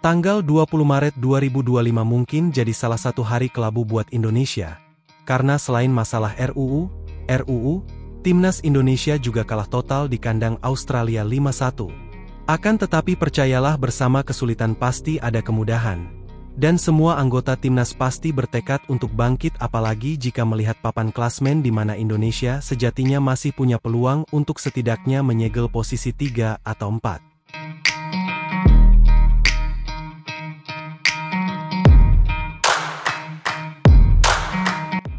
Tanggal 20 Maret 2025 mungkin jadi salah satu hari kelabu buat Indonesia. Karena selain masalah RUU, Timnas Indonesia juga kalah total di kandang Australia 5-1. Akan tetapi percayalah bersama kesulitan pasti ada kemudahan. Dan semua anggota Timnas pasti bertekad untuk bangkit apalagi jika melihat papan klasmen di mana Indonesia sejatinya masih punya peluang untuk setidaknya menyegel posisi 3 atau 4.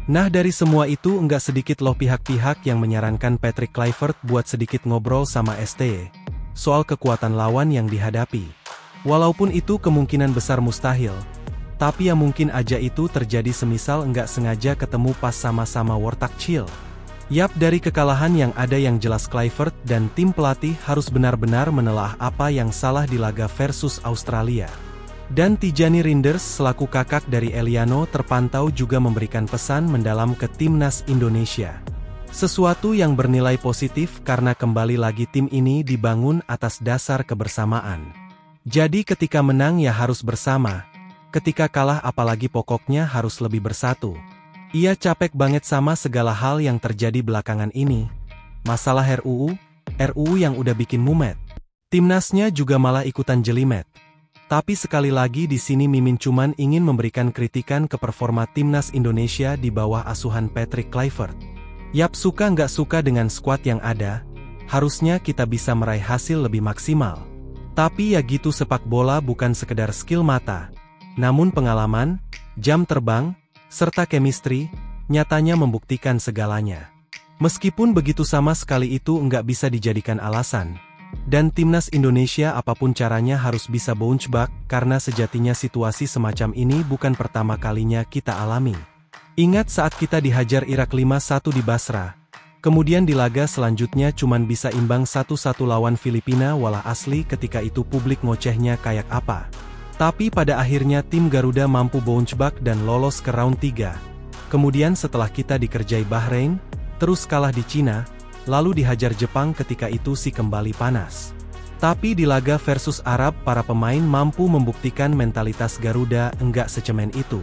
Nah dari semua itu enggak sedikit loh pihak-pihak yang menyarankan Patrick Kluivert buat sedikit ngobrol sama STY soal kekuatan lawan yang dihadapi. Walaupun itu kemungkinan besar mustahil, tapi ya mungkin aja itu terjadi semisal enggak sengaja ketemu pas sama-sama wortak chill. Yap, dari kekalahan yang ada yang jelas Kluivert dan tim pelatih harus benar-benar menelaah apa yang salah di laga versus Australia. Dan Tijani Reinders selaku kakak dari Eliano terpantau juga memberikan pesan mendalam ke Timnas Indonesia. Sesuatu yang bernilai positif karena kembali lagi tim ini dibangun atas dasar kebersamaan. Jadi ketika menang ya harus bersama, ketika kalah apalagi pokoknya harus lebih bersatu. Ia capek banget sama segala hal yang terjadi belakangan ini. Masalah RUU yang udah bikin mumet. Timnasnya juga malah ikutan jelimet. Tapi sekali lagi di sini Mimin cuman ingin memberikan kritikan ke performa Timnas Indonesia di bawah asuhan Patrick Kluivert. Yap, suka nggak suka dengan skuad yang ada, harusnya kita bisa meraih hasil lebih maksimal. Tapi ya gitu, sepak bola bukan sekedar skill mata, namun pengalaman, jam terbang, serta chemistry, nyatanya membuktikan segalanya. Meskipun begitu sama sekali itu nggak bisa dijadikan alasan. Dan Timnas Indonesia apapun caranya harus bisa bounce back karena sejatinya situasi semacam ini bukan pertama kalinya kita alami. Ingat saat kita dihajar Irak 5-1 di Basra, kemudian di laga selanjutnya cuman bisa imbang 1-1 lawan Filipina, walah asli ketika itu publik ngocehnya kayak apa. Tapi pada akhirnya tim Garuda mampu bounce back dan lolos ke round 3. Kemudian setelah kita dikerjai Bahrain, terus kalah di Cina, lalu dihajar Jepang ketika itu sih kembali panas. Tapi di laga versus Arab para pemain mampu membuktikan mentalitas Garuda enggak secemen itu.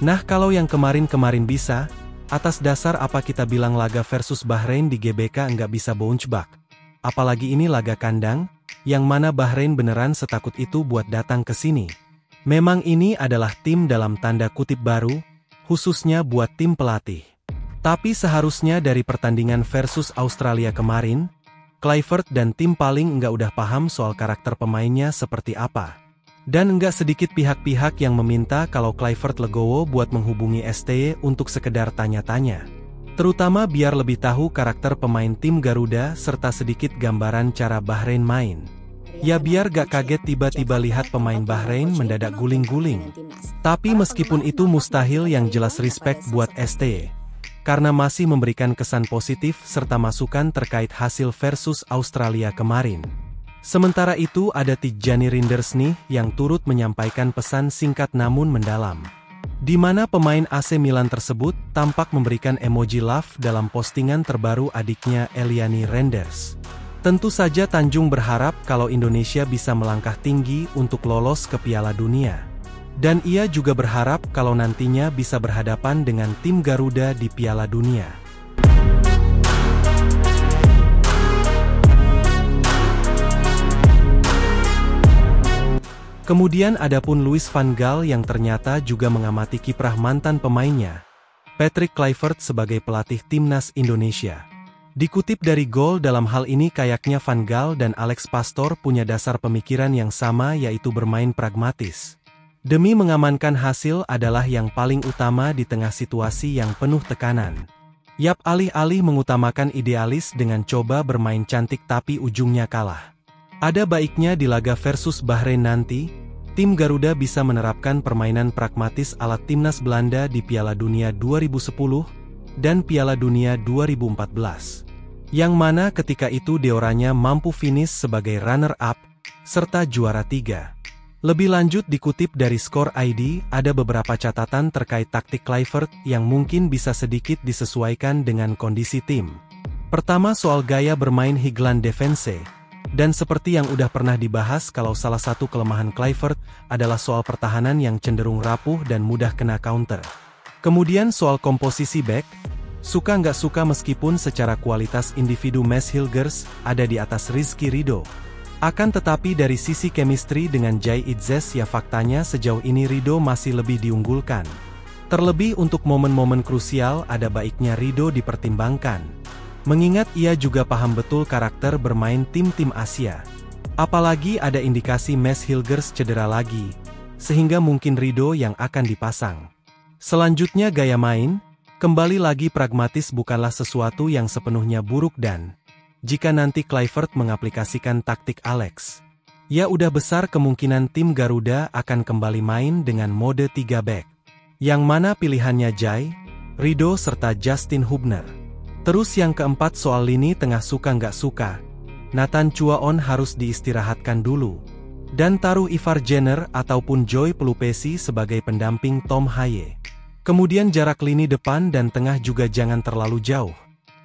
Nah kalau yang kemarin-kemarin bisa, atas dasar apa kita bilang laga versus Bahrain di GBK enggak bisa bounce back? Apalagi ini laga kandang, yang mana Bahrain beneran setakut itu buat datang ke sini. Memang ini adalah tim dalam tanda kutip baru, khususnya buat tim pelatih. Tapi seharusnya dari pertandingan versus Australia kemarin, Kluivert dan tim paling enggak udah paham soal karakter pemainnya seperti apa. Dan enggak sedikit pihak-pihak yang meminta kalau Kluivert legowo buat menghubungi STY untuk sekedar tanya-tanya. Terutama biar lebih tahu karakter pemain tim Garuda serta sedikit gambaran cara Bahrain main. Ya biar gak kaget tiba-tiba lihat pemain Bahrain mendadak guling-guling. Tapi meskipun itu mustahil, yang jelas respect buat STY. Karena masih memberikan kesan positif serta masukan terkait hasil versus Australia kemarin. Sementara itu ada Tijani Reinders nih yang turut menyampaikan pesan singkat namun mendalam. Di mana pemain AC Milan tersebut tampak memberikan emoji love dalam postingan terbaru adiknya Eliani Reinders. Tentu saja Tanjung berharap kalau Indonesia bisa melangkah tinggi untuk lolos ke Piala Dunia. Dan ia juga berharap kalau nantinya bisa berhadapan dengan tim Garuda di Piala Dunia. Kemudian adapun Louis van Gaal yang ternyata juga mengamati kiprah mantan pemainnya, Patrick Kluivert sebagai pelatih Timnas Indonesia. Dikutip dari Goal, dalam hal ini kayaknya Van Gaal dan Alex Pastoor punya dasar pemikiran yang sama, yaitu bermain pragmatis. Demi mengamankan hasil adalah yang paling utama di tengah situasi yang penuh tekanan. Yap, alih-alih mengutamakan idealis dengan coba bermain cantik tapi ujungnya kalah. Ada baiknya di laga versus Bahrain nanti, tim Garuda bisa menerapkan permainan pragmatis ala Timnas Belanda di Piala Dunia 2010 dan Piala Dunia 2014. Yang mana ketika itu dioranya mampu finish sebagai runner-up, serta juara 3. Lebih lanjut dikutip dari Score ID, ada beberapa catatan terkait taktik Kluivert yang mungkin bisa sedikit disesuaikan dengan kondisi tim. Pertama soal gaya bermain Higland Defense. Dan seperti yang udah pernah dibahas kalau salah satu kelemahan Kluivert adalah soal pertahanan yang cenderung rapuh dan mudah kena counter. Kemudian soal komposisi back, suka nggak suka meskipun secara kualitas individu Mads Hilgers ada di atas Rizky Ridho. Akan tetapi dari sisi chemistry dengan Jai Itzes ya faktanya sejauh ini Ridho masih lebih diunggulkan. Terlebih untuk momen-momen krusial ada baiknya Ridho dipertimbangkan. Mengingat ia juga paham betul karakter bermain tim-tim Asia. Apalagi ada indikasi Mads Hilgers cedera lagi, sehingga mungkin Ridho yang akan dipasang. Selanjutnya gaya main, kembali lagi pragmatis bukanlah sesuatu yang sepenuhnya buruk dan jika nanti Kluivert mengaplikasikan taktik Alex, ya udah besar kemungkinan tim Garuda akan kembali main dengan mode 3 back. Yang mana pilihannya Jai, Ridho serta Justin Hubner. Terus yang keempat soal lini tengah suka nggak suka, Nathan Chuaon harus diistirahatkan dulu. Dan taruh Ivar Jenner ataupun Joy Pelupesi sebagai pendamping Tom Haye. Kemudian jarak lini depan dan tengah juga jangan terlalu jauh.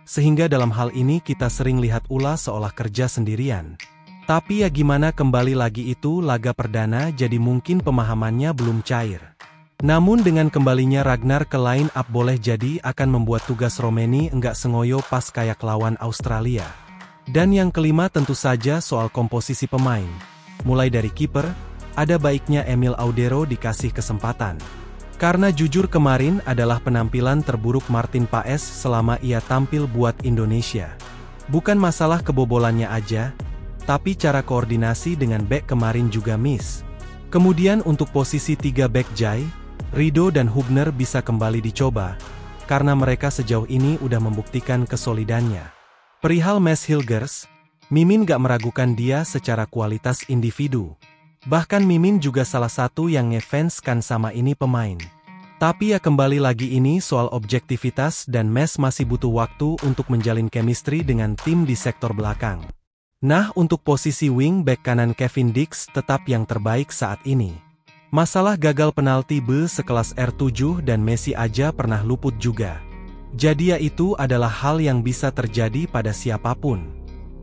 Sehingga dalam hal ini kita sering lihat Ula seolah kerja sendirian. Tapi ya gimana kembali lagi itu laga perdana jadi mungkin pemahamannya belum cair. Namun dengan kembalinya Ragnar ke line up boleh jadi akan membuat tugas Romeni enggak sengoyo pas kayak lawan Australia. Dan yang kelima tentu saja soal komposisi pemain. Mulai dari kiper, ada baiknya Emil Audero dikasih kesempatan. Karena jujur kemarin adalah penampilan terburuk Martin Paes selama ia tampil buat Indonesia. Bukan masalah kebobolannya aja, tapi cara koordinasi dengan back kemarin juga miss. Kemudian untuk posisi 3 back Jai, Ridho dan Hubner bisa kembali dicoba, karena mereka sejauh ini udah membuktikan kesolidannya. Perihal Mads Hilgers, Mimin gak meragukan dia secara kualitas individu. Bahkan Mimin juga salah satu yang ngefanskan sama ini pemain. Tapi ya kembali lagi ini soal objektivitas dan Mads masih butuh waktu untuk menjalin chemistry dengan tim di sektor belakang. Nah untuk posisi wing back kanan Kevin Dix tetap yang terbaik saat ini. Masalah gagal penalti sekelas R7 dan Messi aja pernah luput juga. Jadi ya itu adalah hal yang bisa terjadi pada siapapun.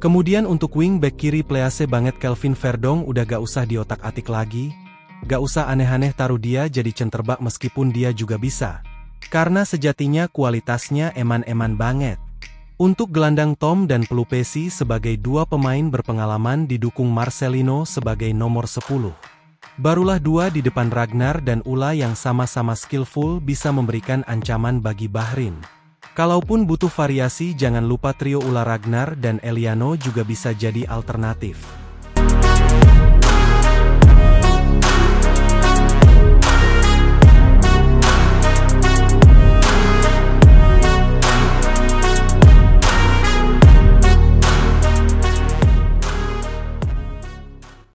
Kemudian untuk wing back kiri please banget Kelvin Verdong udah gak usah diotak-atik lagi. Gak usah aneh-aneh taruh dia jadi centerbak meskipun dia juga bisa. Karena sejatinya kualitasnya eman-eman banget. Untuk gelandang Tom dan Pelupesi sebagai dua pemain berpengalaman didukung Marcelino sebagai nomor 10. Barulah dua di depan Ragnar dan Ula yang sama-sama skillful bisa memberikan ancaman bagi Bahrain. Kalaupun butuh variasi jangan lupa trio Ula Ragnar dan Eliano juga bisa jadi alternatif.